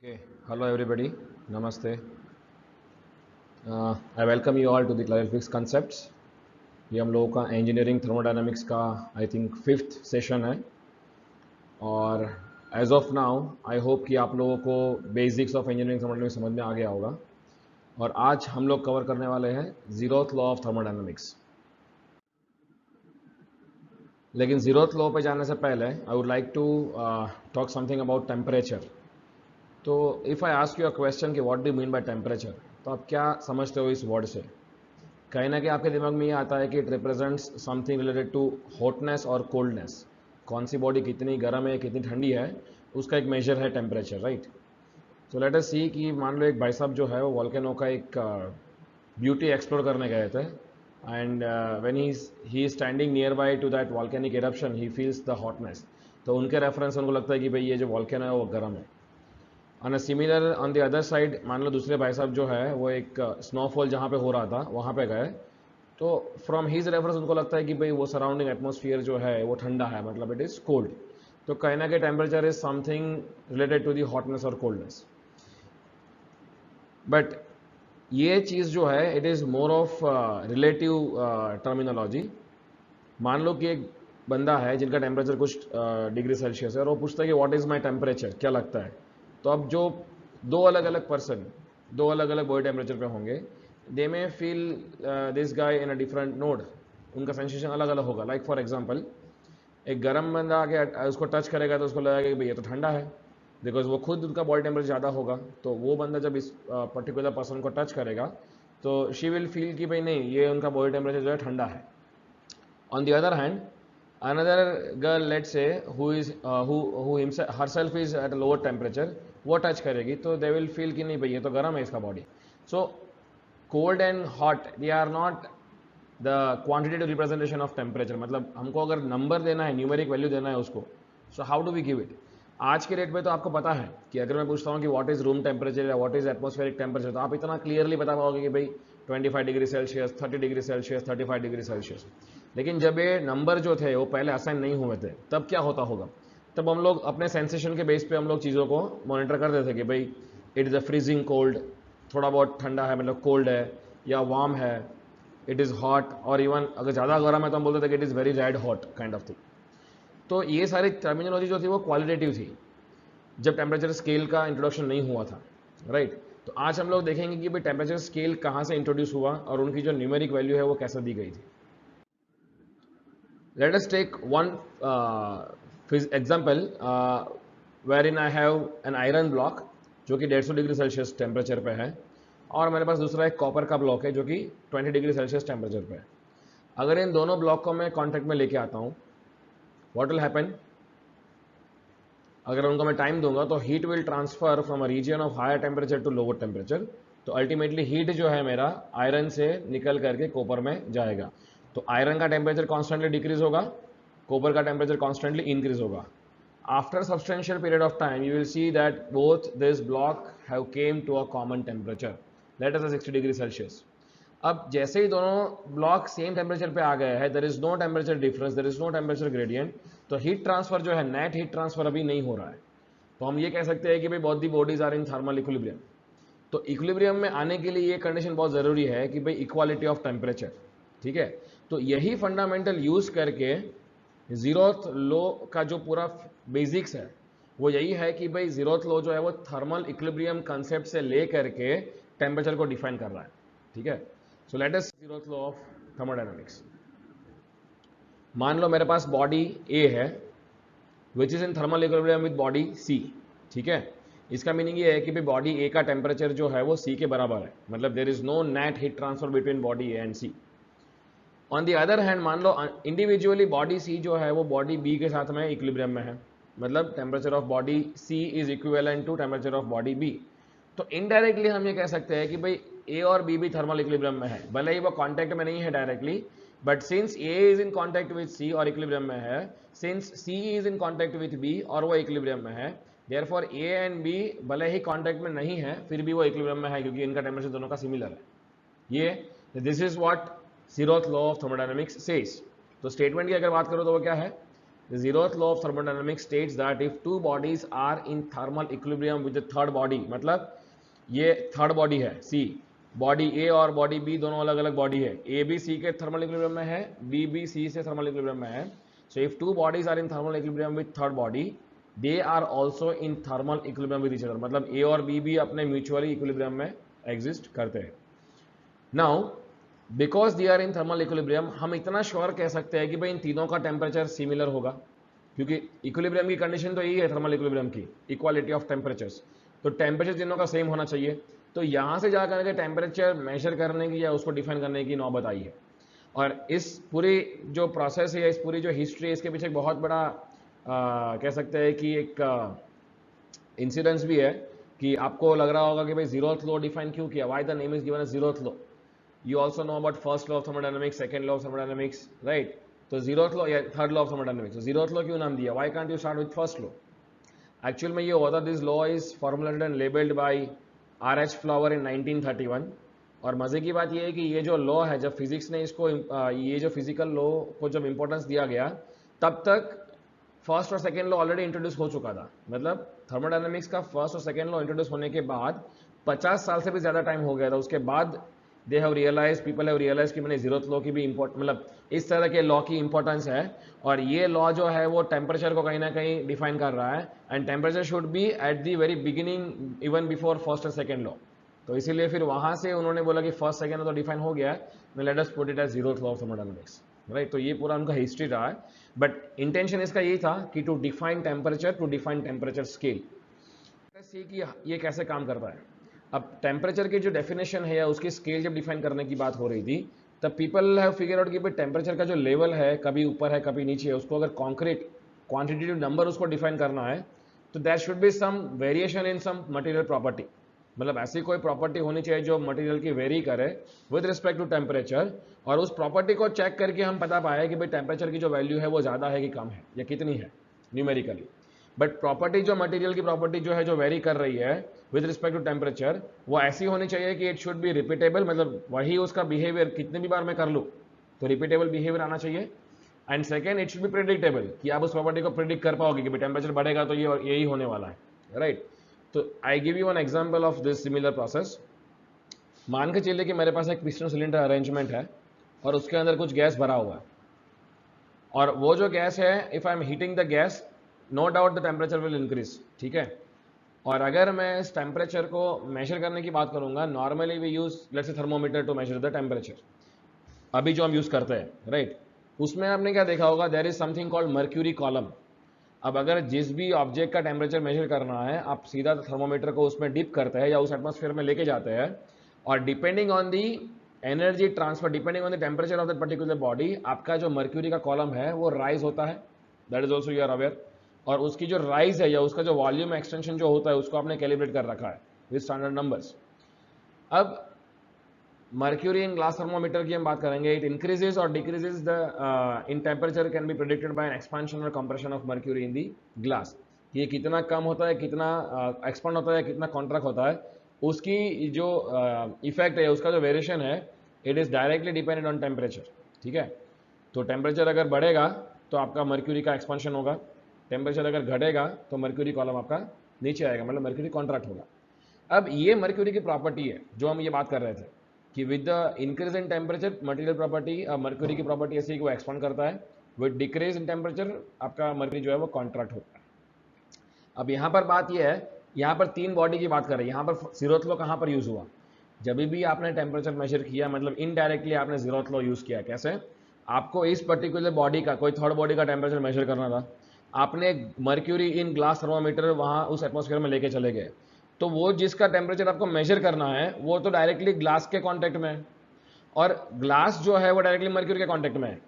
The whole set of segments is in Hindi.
Okay, hello everybody. Namaste. I welcome you all to the Clarifix Concepts. ये हम लोगों का इंजीनियरिंग थर्मोडायनामिक्स का आई थिंक 5th सेशन है और as of now I hope कि आप लोगों को बेसिक्स ऑफ इंजीनियरिंग थर्मोडायनामिक्स समझ में आ गया होगा और आज हम लोग कवर करने वाले हैं जीरोथ लॉ ऑफ थर्मोडायनामिक्स। लेकिन जीरोथ लॉ पे जाने से पहले I would like to talk something about temperature. तो if I ask you a question कि what do mean by temperature, तो आप क्या समझते हो इस वर्ड से? कहीं ना कहीं आपके दिमाग में ये आता है कि it represents something related to hotness और कोल्डनेस। कौन सी बॉडी कितनी गर्म है कितनी ठंडी है उसका एक मेजर है टेम्परेचर, राइट? तो लेट अस सी कि मान लो एक भाई साहब जो है वो वॉल्केनो का एक ब्यूटी एक्सप्लोर करने गए थे and when he is standing near by two that volcanic eruption he feels the hotness. तो उनके रेफरेंस उनको लगता है कि भाई ये जो वॉल्केनो है वो गर्म है। On a similar on the other side मान लो दूसरे भाई साहब जो है वो एक स्नोफॉल जहाँ पे हो रहा था वहाँ पे गए, तो फ्रॉम हीज रेफरेंस उनको लगता है कि भाई वो सराउंडिंग एटमोसफियर जो है वो ठंडा है, मतलब इट इज़ कोल्ड। तो कहीं ना कहीं temperature is something related to the hotness और कोल्डनेस। बट ये चीज़ जो है it is more of relative terminology. मान लो कि एक बंदा है जिनका टेम्परेचर कुछ डिग्री सेल्सियस है और वो पूछता है कि व्हाट इज़ माई टेम्परेचर, क्या लगता है? तो अब जो दो अलग अलग पर्सन दो अलग अलग बॉडी टेम्परेचर पे होंगे, they may feel this guy in a different node. उनका सेंसेशन अलग अलग होगा। लाइक फॉर एग्जाम्पल, एक गर्म बंदा आके उसको टच करेगा तो उसको लगेगा कि भाई ये तो ठंडा है, बिकॉज वो खुद उनका बॉडी टेम्परेचर ज़्यादा होगा। तो वो बंदा जब इस पर्टिकुलर पर्सन को टच करेगा तो शी विल फील कि भाई नहीं, ये उनका बॉडी टेम्परेचर जो है ठंडा है। On the other hand, another girl, let's say, who himself herself is at a lower temperature, वो टच करेगी तो दे विल फील कि नहीं भाई ये तो गर्म है इसका body. So cold and hot they are not the quantitative representation of temperature. मतलब हमको अगर नंबर देना है, न्यूमेरिक वैल्यू देना है उसको, so how do we give it? आज के डेट में तो आपको पता है कि अगर मैं पूछता हूँ कि व्हाट इज रूम टेम्परेचर या व्हाट इज एटमॉस्फेरिक टेम्परेचर, तो आप इतना क्लियरली बता पाओगे कि भाई 25 degree Celsius, 30 degree Celsius, 35 degree Celsius. लेकिन जब ये नंबर जो थे वो पहले असाइन नहीं हुए थे तब क्या होता होगा? तब हम लोग अपने सेंसेशन के बेस पे हम लोग चीज़ों को मॉनिटर करते थे कि भाई it is a freezing cold, थोड़ा बहुत ठंडा है मतलब कोल्ड है, या वार्म है, इट इज़ हॉट, और इवन अगर ज़्यादा गर्म है तो हम बोलते थे कि it is very red hot kind of thing. तो ये सारी टर्मिनोलॉजी जो थी वो क्वालिटेटिव थी जब टेम्परेचर स्केल का इंट्रोडक्शन नहीं हुआ था, राइट? तो आज हम लोग देखेंगे कि भाई टेम्परेचर स्केल कहाँ से इंट्रोड्यूस हुआ और उनकी जो न्यूमेरिक वैल्यू है वो कैसे दी गई थी। Let us take one example wherein I have an iron block जो कि 150 डिग्री सेल्सियस टेम्परेचर पे है, और मेरे पास दूसरा एक कॉपर का ब्लॉक है जो कि 20 डिग्री सेल्सियस टेम्परेचर पे है। अगर इन दोनों ब्लॉक को मैं कॉन्टेक्ट में लेके आता हूँ, व्हाट विल हैपन? अगर उनको मैं टाइम दूंगा तो heat will transfer from a region of higher temperature to lower temperature. तो अल्टीमेटली हीट जो है मेरा आयरन से निकल करके कॉपर में जाएगा। तो आयरन का टेम्परेचर कॉन्स्टेंटली डिक्रीज होगा, कॉपर का टेम्परेचर कॉन्स्टेंटली इंक्रीज होगा। After substantial period of time you will see that both this block have came to a common temperature, that is 60 degree Celsius. अब जैसे ही दोनों ब्लॉक सेम टेम्परेचर पे आ गए हैं, there is no temperature difference, there is no temperature gradient, तो हीट ट्रांसफर जो है, नेट हीट ट्रांसफर अभी नहीं हो रहा है। तो हम ये कह सकते हैं कि भाई both the bodies are in thermal equilibrium. तो इक्विलिब्रियम में आने के लिए ये कंडीशन बहुत ज़रूरी है कि भाई इक्वालिटी ऑफ टेम्परेचर, ठीक है? तो यही फंडामेंटल यूज करके जीरोथ लॉ का जो पूरा बेसिक्स है वो यही है कि भाई जीरोथ लॉ जो है वो थर्मल इक्विलिब्रियम कंसेप्ट से ले करके टेम्परेचर को डिफाइन कर रहा है, ठीक है? So let us zeroth law of thermodynamics. मान लो मेरे पास बॉडी ए है which is in thermal equilibrium with body C, ठीक है? इसका मीनिंग ये है कि भाई बॉडी ए का टेम्परेचर जो है वो सी के बराबर है, मतलब there is no net heat transfer between body A and C. On the other hand मान लो इंडिविजुअली बॉडी सी जो है वो बॉडी बी के साथ में इक्विलिब्रियम में है, मतलब temperature of body C is equivalent to temperature of body B. तो इनडायरेक्टली हम ये कह सकते हैं कि भाई ए और बी भी थर्मल इक्विलिब्रियम में है, भले ही वो कॉन्टैक्ट में नहीं है directly, but since A is in contact with C और इक्विलिब्रियम में है, since C is in contact with B और वो इक्विलिब्रियम में है, देयरफॉर ए एंड बी भले ही कॉन्टैक्ट में नहीं है फिर भी वो इक्विलिब्रियम में है क्योंकि इनका टेम्परेचर दोनों का सिमिलर है। ये this is what zeroth law of thermodynamics says. तो स्टेटमेंट की अगर बात करो तो वो क्या है? The zeroth law of thermodynamics states that if two bodies are in thermal equilibrium with the third body, मतलब ये थर्ड बॉडी है सी, बॉडी ए और बॉडी बी दोनों अलग अलग बॉडी है, ए बी सी के थर्मल इक्विलिब्रियम में है, बी बी सी से थर्मल इक्विलिब्रियम में है. So if two bodies are in thermal equilibrium with third body, they are also in thermal equilibrium with each other, मतलब ए और बी भी अपने म्यूचुअली इक्विलिब्रियम में एग्जिस्ट करते हैं. Now because they are in thermal equilibrium, हम इतना श्योर कह सकते हैं कि भाई इन तीनों का टेम्परेचर सिमिलर होगा, क्योंकि इक्विलिब्रियम की कंडीशन तो यही है थर्मल इक्विलिब्रियम की, इक्वालिटी ऑफ टेम्परेचर्स. तो टेम्परेचर तीनों का सेम होना चाहिए. तो यहां से जाकर के टेम्परेचर मेजर करने की या उसको डिफाइन करने की नौबत आई है. और इस पूरी जो प्रोसेस है, इस पूरी जो हिस्ट्री है, इसके पीछे एक बहुत बड़ा कह सकते हैं कि एक इंसिडेंस भी है कि आपको लग रहा होगा कि भाई जीरोथ लॉ डिफाइन क्यों किया, why the name is given as zeroth law. You also know about first law of thermodynamics, second law of thermodynamics, right. तो जीरोथ लॉ या third law of thermodynamics, zeroth law क्यों नाम दिया, why can't you start with first law. Actual में ये हुआ था, this law is formulated and labelled by R.H. Fowler in 1931. और मजे की बात ये है कि ये जो लॉ है, जब फिजिक्स ने इसको ये जो फिजिकल लॉ को जब इंपॉर्टेंस दिया गया, तब तक फर्स्ट और सेकेंड लॉ ऑलरेडी इंट्रोड्यूस हो चुका था. मतलब थर्मोडायनामिक्स का फर्स्ट और सेकेंड लॉ इंट्रोड्यूस होने के बाद 50 साल से भी ज्यादा टाइम हो गया था. उसके बाद they have realise, people have realise कि मैंने जीरोथ लॉ की भी मतलब इस तरह के लॉ की इंपॉर्टेंस है. और ये लॉ जो है वो टेम्परेचर को कहीं ना कहीं डिफाइन कर रहा है, and temperature should be at the very beginning even before first और सेकेंड लॉ. तो इसीलिए फिर वहां से उन्होंने बोला कि फर्स्ट सेकेंड तो डिफाइन हो गया है, let us put it as zeroth law of thermodynamics, right. तो ये पूरा उनका हिस्ट्री रहा है, बट इंटेंशन इसका यही था कि to define temperature, to define temperature scale. See कि ये कैसे काम करता है. अब टेम्परेचर की जो डेफिनेशन है या उसकी स्केल जब डिफाइन करने की बात हो रही थी, तब पीपल हैव फिगर आउट कि भाई टेम्परेचर का जो लेवल है, कभी ऊपर है कभी नीचे है, उसको अगर कॉन्क्रीट क्वांटिटेटिव नंबर उसको डिफाइन करना है, तो there should be some variation in some material property. मतलब ऐसी कोई प्रॉपर्टी होनी चाहिए जो मटेरियल की वेरी करे विद रिस्पेक्ट टू टेम्परेचर, और उस प्रॉपर्टी को चेक करके हम पता पाए कि भाई टेम्परेचर की जो वैल्यू है वो ज़्यादा है कि कम है या कितनी है न्यूमेरिकली. बट प्रॉपर्टी जो मटेरियल की प्रॉपर्टी जो है, जो वेरी कर रही है विद रिस्पेक्ट टू टेम्परेचर, वो ऐसी होनी चाहिए कि इट शुड बी रिपीटेबल, मतलब वही उसका बिहेवियर कितने भी बार मैं कर लूँ तो रिपीटेबल बिहेवियर आना चाहिए. And second, it should be predictable, कि आप उस प्रॉपर्टी को प्रिडिक्ट कर पाओगे कि टेम्परेचर बढ़ेगा तो ये यही होने वाला है, राइट. तो I give you an example of this similar process. मान के चलिए कि मेरे पास एक पिस्टन सिलेंडर अरेंजमेंट है और उसके अंदर कुछ गैस भरा हुआ है, और वो जो गैस है, if I am heating the gas, no doubt the temperature will increase, ठीक है. और अगर मैं इस टेम्परेचर को मेजर करने की बात करूंगा, normally we use let's say thermometer to measure the temperature, अभी जो हम यूज करते हैं, राइट. उसमें आपने क्या देखा होगा, there is something called mercury column. अब अगर जिस भी ऑब्जेक्ट का टेम्परेचर मेजर करना है, आप सीधा थर्मोमीटर को उसमें डिप करते हैं या उस एटमॉस्फेयर में लेके जाते हैं, और depending on the energy transfer, depending on the temperature of that particular body, आपका जो मर्क्यूरी का कॉलम है वो राइज होता है. That is also you are aware. और उसकी जो राइज है या उसका जो वॉल्यूम एक्सटेंशन जो होता है, उसको आपने कैलिब्रेट कर रखा है विद स्टैंडर्ड नंबर्स. अब मर्क्यूरी इन ग्लास थर्मोमीटर की हम बात करेंगे. इट इंक्रीजेज और decreases the in temperature can be predicted by an expansion और compression of mercury in the glass. ये कितना कम होता है, कितना एक्सपांड होता है, कितना कॉन्ट्रैक्ट होता है, उसकी जो इफेक्ट है, उसका जो वेरिएशन है, it is directly dependent on temperature, ठीक है. तो टेम्परेचर अगर बढ़ेगा तो आपका मर्क्यूरी का एक्सपेंशन होगा, टेम्परेचर अगर घटेगा तो मर्क्यूरी कॉलम आपका नीचे आएगा, मतलब मर्क्यूरी कॉन्ट्रैक्ट होगा. अब ये मर्क्यूरी की प्रॉपर्टी है जो हम ये बात कर रहे थे कि with the increase in temperature material property, mercury की प्रॉपर्टी ऐसी कि वो एक्सपांड करता है, विद डिक्रीज इन टेम्परेचर आपका मर्क्यूरी जो है वो कॉन्ट्रैक्ट होता है. अब यहाँ पर बात ये है, यहाँ पर तीन बॉडी की बात कर रहे हैं. यहाँ पर जीरोथ लॉ कहाँ पर यूज हुआ, जब भी आपने टेम्परेचर मेजर किया, मतलब इनडायरेक्टली आपने जीरोथ लॉ यूज किया. कैसे, आपको इस पर्टिकुलर बॉडी का, कोई थर्ड बॉडी का टेम्परेचर मेजर करना था, आपने मर्क्यूरी इन ग्लास थर्मोमीटर वहाँ उस एटमॉस्फेयर में लेके चले गए, तो वो जिसका टेम्परेचर आपको मेजर करना है वो तो डायरेक्टली ग्लास के कांटेक्ट में है, और ग्लास जो है वो डायरेक्टली मर्क्यूरी के कांटेक्ट में है.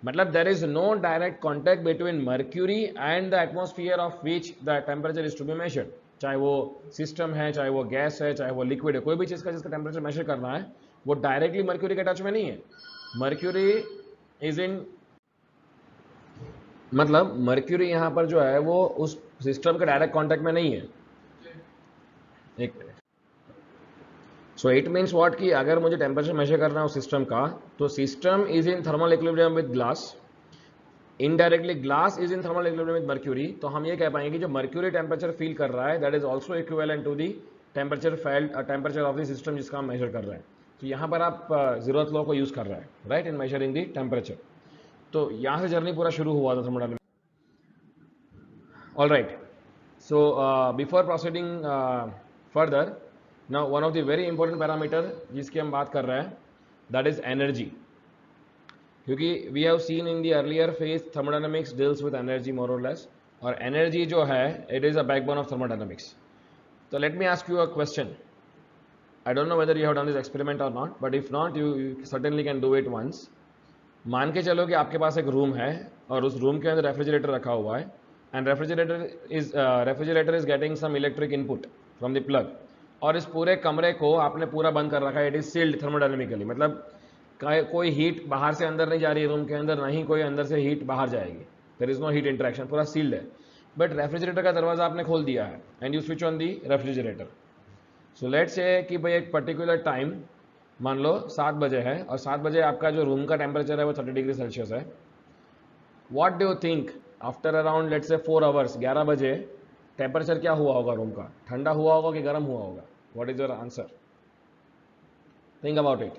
मतलब there is no direct contact between mercury and the atmosphere of which the temperature is to be measured. चाहे वो सिस्टम है, चाहे वो गैस है, चाहे वो लिक्विड है, कोई भी चीज़ का जिसका टेम्परेचर मेजर करना है वो डायरेक्टली मर्क्यूरी के टच में नहीं है. मर्क्यूरी इज इन, मतलब मर्क्यूरी यहाँ पर जो है वो उस सिस्टम के डायरेक्ट कांटेक्ट में नहीं है. एक minute. So it means what, कि अगर मुझे टेम्परेचर मेजर करना है उस सिस्टम का, तो system is in thermal equilibrium with glass, indirectly glass is in thermal equilibrium with mercury, तो हम ये कह पाएंगे कि जो मर्क्यूरी टेम्परेचर फील कर रहा है that is also equivalent to the temperature felt temperature of the system जिसका हम मेजर कर रहे हैं। तो यहाँ पर आप जीरोथ लॉ को यूज कर रहे हैं, right, in measuring the temperature. तो यहाँ से जर्नी पूरा शुरू हुआ था thermodynamics. All right, so before proceeding further, now one of the very important parameter जिसकी हम बात कर रहे हैं दैट इज एनर्जी, क्योंकि we have seen in the earlier phase thermodynamics deals with energy more or less, और एनर्जी जो है it is a backbone of thermodynamics. तो let me ask you a question, I don't know whether you have done this experiment or not, but if not, you certainly can do it once. मान के चलो कि आपके पास एक रूम है और उस रूम के अंदर रेफ्रिजरेटर रखा हुआ है, and refrigerator is getting some electric input from the plug, और इस पूरे कमरे को आपने पूरा बंद कर रखा है, इट इज सील्ड थर्मोडायनेमिकली, मतलब कोई हीट बाहर से अंदर नहीं जा रही है रूम के अंदर, ना ही कोई अंदर से हीट बाहर जाएगी, there is no heat interaction, पूरा सील्ड है। बट रेफ्रिजरेटर का दरवाजा आपने खोल दिया है and you switch on the refrigerator. So let's say कि भाई एक पर्टिकुलर टाइम मान लो 7 बजे है, और 7 बजे आपका जो रूम का टेम्परेचर है वो 30 डिग्री सेल्सियस है। What do you think after around let's say 4 hours, 11 बजे टेम्परेचर क्या हुआ होगा रूम का? ठंडा हुआ होगा कि गर्म हुआ होगा? What is your answer? Think about it.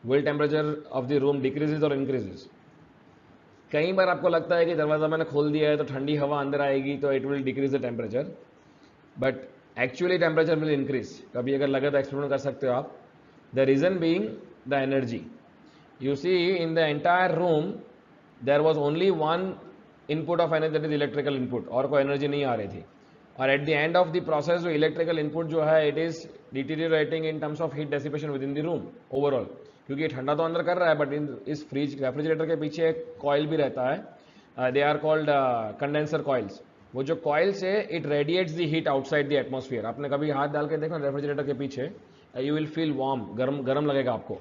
Will temperature of the room decreases और इंक्रीजेज? कई बार आपको लगता है कि दरवाजा मैंने खोल दिया है तो ठंडी हवा अंदर आएगी तो it will decrease the temperature, but actually temperature will increase. कभी अगर लगे तो एक्सपेरिमेंट कर सकते हो आप। The reason being the energy. You see in the entire room there was only one input of energy, that is electrical input, और कोई एनर्जी नहीं आ रही थी। और at the end of the process जो इलेक्ट्रिकल इनपुट जो है it is deteriorating in terms of heat dissipation with in the room overall, क्योंकि ये ठंडा तो अंदर कर रहा है, बट इस फ्रिज रेफ्रिजरेटर के पीछे एक कॉइल भी रहता है, they are called condenser coils. वो जो कॉइल से it radiates the heat outside the atmosphere. आपने कभी हाथ डाल के देखना रेफ्रिजरेटर के पीछे, यू विल फील वार्म, गर्म गर्म लगेगा आपको।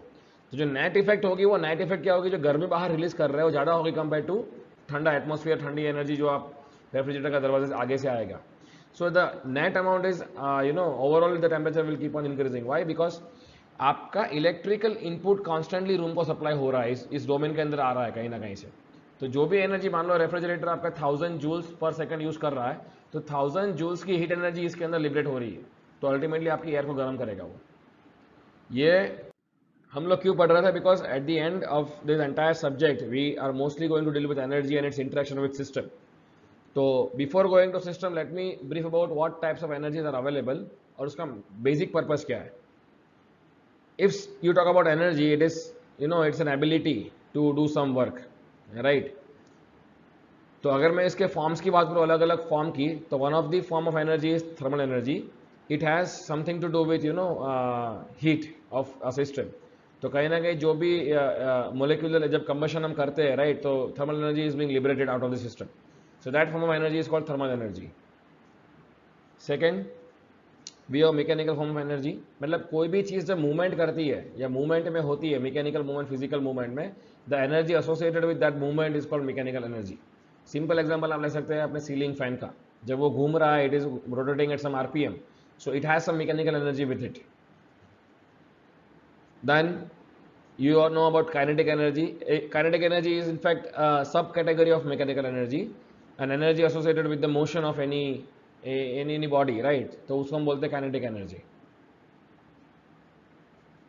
तो जो नेट इफेक्ट होगी वो नेट इफेक्ट क्या होगी, जो गर्मी बाहर रिलीज कर रहे हो ज़्यादा होगी कंपेयर टू ठंडा एटमॉस्फेयर, ठंडी एनर्जी जो आप रेफ्रिजरेटर का दरवाजे से आगे से आएगा। So the net amount is overall the temperature will keep on increasing. Why? Because आपका इलेक्ट्रिकल इनपुट कॉन्स्टेंटली रूम को सप्लाई हो रहा है, इस डोमेन के अंदर आ रहा है कहीं ना कहीं से। तो जो भी एनर्जी, मान लो रेफ्रिजरेटर आपका 1000 जूल्स पर सेकंड यूज कर रहा है, तो 1000 जूल्स की हीट एनर्जी इसके अंदर लिबरेट हो रही है, तो अल्टीमेटली आपकी एयर को गर्म करेगा वो। ये हम लोग क्यों पढ़ रहे थे? Because at the end of this entire subject we are mostly going to deal with energy and its interaction with system. तो before going to system let me brief about what types of energies are available और उसका बेसिक पर्पस क्या है। If you talk about energy, it is, it's an ability to do some work, right? तो अगर मैं इसके फॉर्म्स की बात करूँ, अलग अलग फॉर्म की, तो one of the form of energy is thermal energy. It has something to do with heat of a system. तो कहीं ना कहीं जो भी मोलिक्यूलर जब कंबशन हम करते हैं, राइट, तो thermal energy is being liberated out of the system. So that form of energy is called thermal energy. Second, we of mechanical form of energy, मतलब कोई भी चीज़ जब मूवमेंट करती है या मूवमेंट में होती है, मैकेनिकल मूवमेंट, फिजिकल मूवमेंट में, the energy associated with that movement is called mechanical energy. Simple example आप ले सकते हैं अपने सीलिंग फैन का, जब वो घूम रहा है, it is rotating at some RPM, so it has some mechanical energy with it. Then you all know about kinetic energy. Kinetic energy is in fact a subcategory of mechanical energy, an energy associated with the motion of any body, right? तो उसको हम बोलते हैं kinetic energy.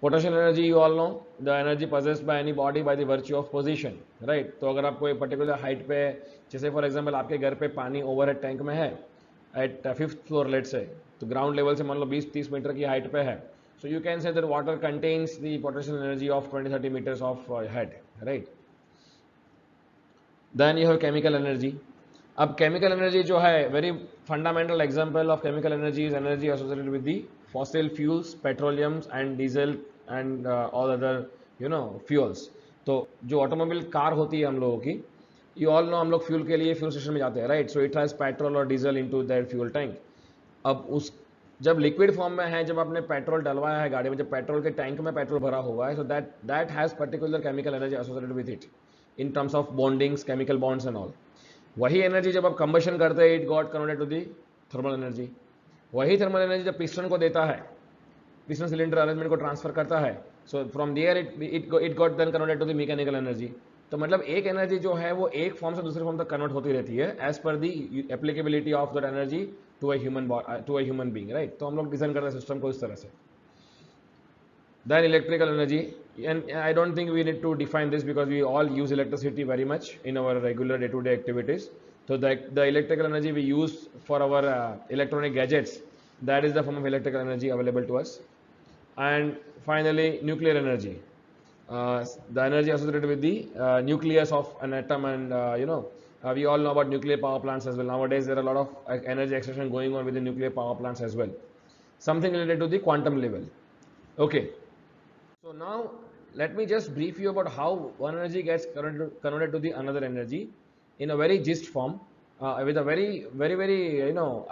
Potential energy you all know, the energy possessed by any body by the virtue of position, right? तो अगर आप कोई पर्टिकुलर हाइट पे, जैसे फॉर एग्जांपल आपके घर पे पानी ओवरहेड टैंक में है एट 5th फ्लोर लेट से, तो ग्राउंड लेवल से मान लो 20-30 मीटर की हाइट पे है, so you can say that water contains the potential energy of 20-30 meters of head, right? Then you have chemical energy. अब chemical energy जो है, very fundamental example of chemical energy is energy associated with the fossil fuels, petroleums and diesel and all other fuels. तो जो ऑटोमोबाइल कार होती है हम लोगों की, you all know हम लोग फ्यूल के लिए फ्यूल स्टेशन में जाते हैं, right? So it has petrol और diesel into that fuel tank. अब उस जब लिक्विड फॉर्म में है, जब आपने पेट्रोल डलवाया है गाड़ी में, जब पेट्रोल के टैंक में पेट्रोल भरा हुआ है, so that has particular chemical energy associated with it in terms of bondings, chemical bonds and all. वही एनर्जी जब आप कंबशन करते हैं, it got converted to the thermal energy. वही थर्मल एनर्जी जब पिस्टन को देता है, पिस्टन सिलेंडर अरेंजमेंट को ट्रांसफर करता है, so from there it got then converted to the mechanical energy. तो मतलब एक एनर्जी जो है वो एक फॉर्म से दूसरे फॉर्म तक कन्वर्ट होती रहती है एज पर the applicability of that energy to a human being, right. तो हम लोग डिजाइन करते हैं सिस्टम को इस तरह से। Then electrical energy, and I don't think we need to define this because we all use electricity very much in our regular day-to-day activities. So the electrical energy we use for our electronic gadgets, that is the form of electrical energy available to us. And finally, nuclear energy, the energy associated with the nucleus of an atom, and we all know about nuclear power plants as well. Nowadays, there are a lot of energy extraction going on with the nuclear power plants as well. Something related to the quantum level. Okay. So now let me just brief you about how one energy gets converted to the another energy in a very gist form, with a very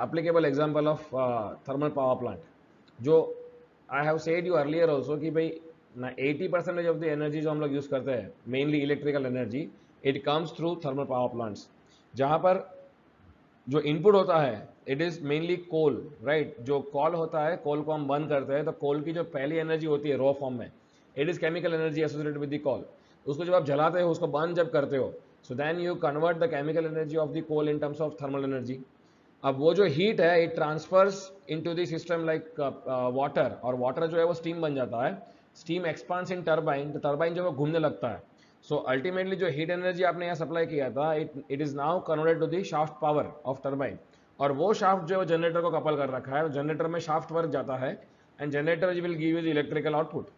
applicable example of thermal power plant. जो I have said you earlier also कि भाई 80% of the energy जो हम लोग यूज करते हैं, mainly electrical energy, it comes through thermal power plants. जहाँ पर जो इनपुट होता है it is mainly coal, right. जो कॉल होता है, कोल को हम बर्न करते हैं, तो कोल की जो पहली एनर्जी होती है रॉ फॉर्म में, it is chemical energy associated with the call. उसको जब आप जलाते हो, उसको बर्न जब करते हो, so then you convert the chemical energy of the coal in terms of thermal energy. अब वो जो हीट है it transfers into the system like water, और वाटर जो है वो स्टीम बन जाता है। स्टीम एक्सपांड्स इन टरबाइन, तो टरबाइन जो है घूमने लगता है। सो अल्टीमेटली जो हीट एनर्जी आपने यहाँ सप्लाई किया था, it is now converted to the shaft power of turbine, और वो शाफ्ट जो है जनरेटर को कपल कर रखा है, जनरेटर में शाफ्ट वर्क जाता है and generator will give you electrical output.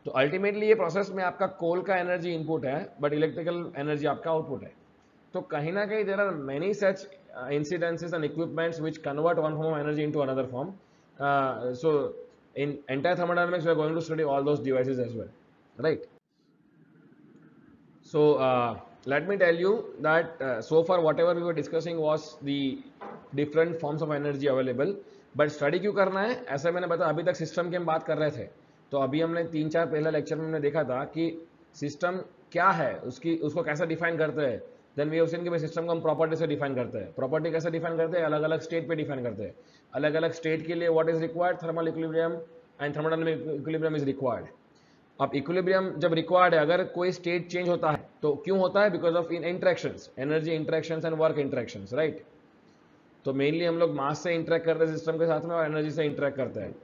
तो अल्टीमेटली ये प्रोसेस में आपका कोल का एनर्जी इनपुट है, बट इलेक्ट्रिकल एनर्जी आपका आउटपुट है। तो कहीं ना कहीं there are many such incidences and equipments which convert one form of energy into another form. So in entire thermodynamics, we are going to study all those devices as well, right? So let me tell you that so far whatever we were discussing was the different forms of energy available. But study क्यों करना है, ऐसा मैंने बताया। अभी तक सिस्टम की हम बात कर रहे थे, तो अभी हमने 3-4 पहले लेक्चर में हमने देखा था कि सिस्टम क्या है, उसको कैसे डिफाइन करते हैं। देन वी हैव सीन कि भाई सिस्टम को हम प्रॉपर्टी से डिफाइन करते हैं। प्रॉपर्टी कैसे डिफाइन करते हैं, अलग अलग स्टेट पे डिफाइन करते हैं। अलग अलग स्टेट के लिए what is required, thermal equilibrium and thermodynamic equilibrium is required. अब इक्विलिब्रियम जब रिक्वायर्ड है, अगर कोई स्टेट चेंज होता है तो क्यों होता है, because of in interactions, energy interactions and work interactions, right. तो मेनली हम लोग मास से इंटरेक्ट करते हैं सिस्टम के साथ में, और एनर्जी से इंटरेक्ट करते हैं।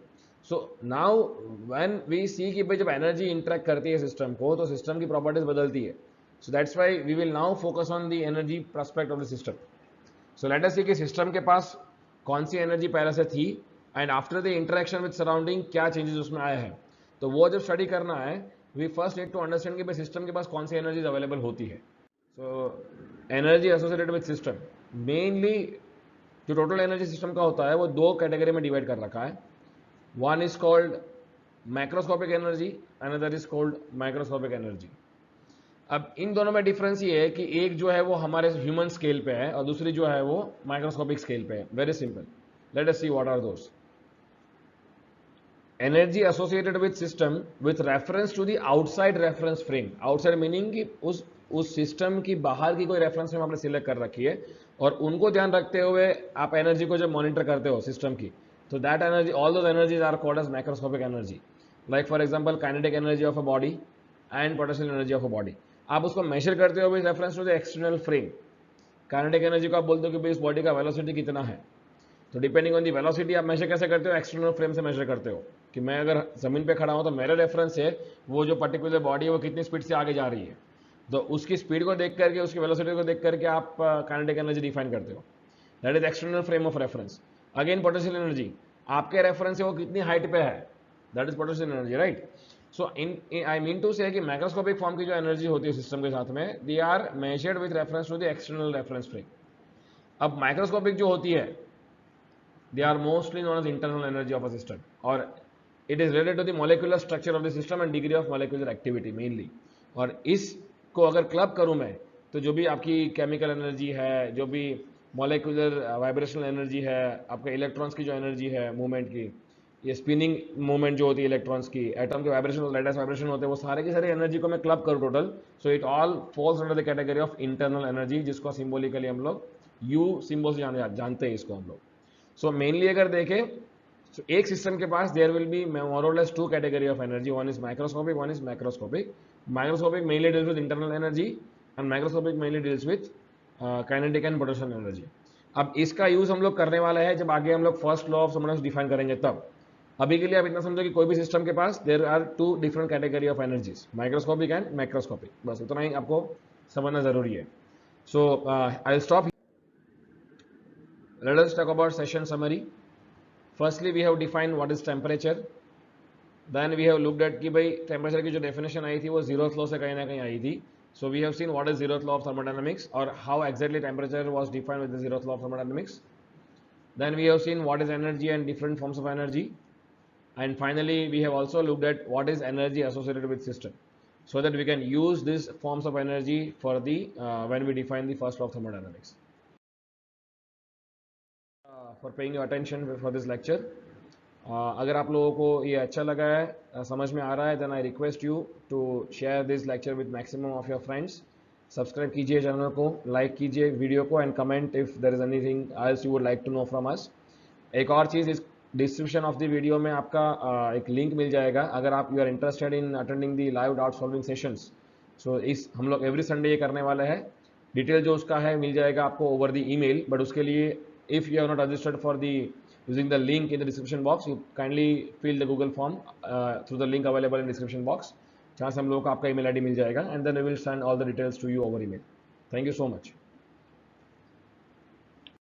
सो नाउ व्हेन वी सी कि भाई जब एनर्जी इंटरेक्ट करती है सिस्टम को, तो सिस्टम की प्रॉपर्टीज बदलती है। So that's why we will now focus on the energy prospect of the system. So let us see कि सिस्टम के पास कौन सी एनर्जी पहले से थी, and after the interaction with surrounding क्या चेंजेस उसमें आए हैं। तो वो जब स्टडी करना है, we first need to understand कि भाई सिस्टम के पास कौन सी एनर्जीज अवेलेबल होती है। So energy associated with system, mainly जो टोटल एनर्जी सिस्टम का होता है वो दो कैटेगरी में डिवाइड कर रखा है। One is called macroscopic energy, another is called microscopic energy. अब इन दोनों में डिफरेंस ये है कि एक जो है वो हमारे ह्यूमन स्केल पे है, और दूसरी जो है वो माइक्रोस्कोपिक स्केल पे है। Very simple, let us see what are those. Energy associated with system with reference to the outside reference frame. Outside meaning कि उस सिस्टम की बाहर की कोई रेफरेंस फ्रेम आपने सिलेक्ट कर रखी है, और उनको ध्यान रखते हुए आप एनर्जी को जब मॉनिटर करते हो सिस्टम की, तो that energy, all those energies are called as microscopic energy. Like for example kinetic energy of a body and potential energy of a body. आप उसको मेजर करते हो reference to the external frame. Kinetic energy को आप बोलते हो कि भाई इस बॉडी का वेलोसिटी कितना है, तो डिपेंडिंग ऑन दी वेलोसिटी आप मेजर कैसे करते हो, एक्सटर्नल फ्रेम से मेजर करते हो कि मैं अगर जमीन पे खड़ा हूं तो मेरे रेफरेंस से वो जो पर्टिकुलर बॉडी है वो कितनी स्पीड से आगे जा रही है, तो उसकी स्पीड को देख करके, उसकी वेलोसिटी को देख करके आप काइनेटिक एनर्जी डिफाइन करते हो। That is external frame of reference. Again potential energy, आपके रेफरेंस से वो कितनी हाइट पे है, that is potential energy, right. So I mean to say कि माइक्रोस्कोपिक फॉर्म की जो एनर्जी होती है सिस्टम के साथ में, they are measured with reference to the external reference frame. अब माइक्रोस्कोपिक जो होती है, they are mostly known as internal energy of a system, और it is related to the molecular structure of the system and degree of molecular activity mainly. और इसको अगर क्लब करूं मैं, तो जो भी आपकी केमिकल एनर्जी है, जो भी मॉलिक्यूलर वाइब्रेशनल एनर्जी है, आपके इलेक्ट्रॉन्स की जो एनर्जी है मूवमेंट की, ये स्पिनिंग मूवमेंट जो होती है इलेक्ट्रॉन्स की, एटम के वाइब्रेशन, लेटेस्ट वाइब्रेशन होते हैं, वो सारे की सारी एनर्जी को मैं क्लब करूँ total, so it all falls under the category of internal energy, जिसको सिंबॉलिकली हम लोग यू सिंबल से जानते हैं इसको हम लोग। सो मेनली अगर देखें, so एक सिस्टम के पास there will be more or less two category of energy, one is microscopic, one is macroscopic. Microscopic mainly deals with internal energy, and microscopic mainly deals with kinetic and potential energy. अब इसका यूज हम लोग करने वाले हैं जब आगे हम लोग first law of thermodynamics define करेंगे तब। अभी के लिए आप इतना समझो कि कोई भी सिस्टम के पास there are two different category of energies, microscopic and macroscopic, बस उतना ही आपको समझना जरूरी है। So I will stop. Let us talk about session summary. Firstly we have defined what is temperature, then we have looked at कि भाई टेम्परेचर की जो डेफिनेशन आई थी वो जीरोथ लॉ से कहीं ना कहीं आई थी। So we have seen what is zeroth law of thermodynamics और how exactly temperature was defined with the zeroth law of thermodynamics. Then we have seen what is energy and different forms of energy, and finally we have also looked at what is energy associated with system, so that we can use these forms of energy for the when we define the first law of thermodynamics. For paying your attention for this lecture. अगर आप लोगों को ये अच्छा लगा है, समझ में आ रहा है, then I request you to share this lecture with maximum of your friends. Subscribe कीजिए चैनल को, लाइक कीजिए वीडियो को, and comment if there is anything else you would like to know from us. एक और चीज़, इस डिस्क्रिप्शन ऑफ द वीडियो में आपका एक लिंक मिल जाएगा अगर आप you are interested in attending the live doubt solving sessions. So इस हम लोग एवरी संडे ये करने वाले हैं। डिटेल जो उसका है मिल जाएगा आपको ओवर द ईमेल, बट उसके लिए if you have not registered for the using the link in the description box, you kindly fill the Google form through the link available in description box, जहाँ से हम लोगों को आपका email ID मिल जाएगा, and then we will send all the details to you over email. Thank you so much.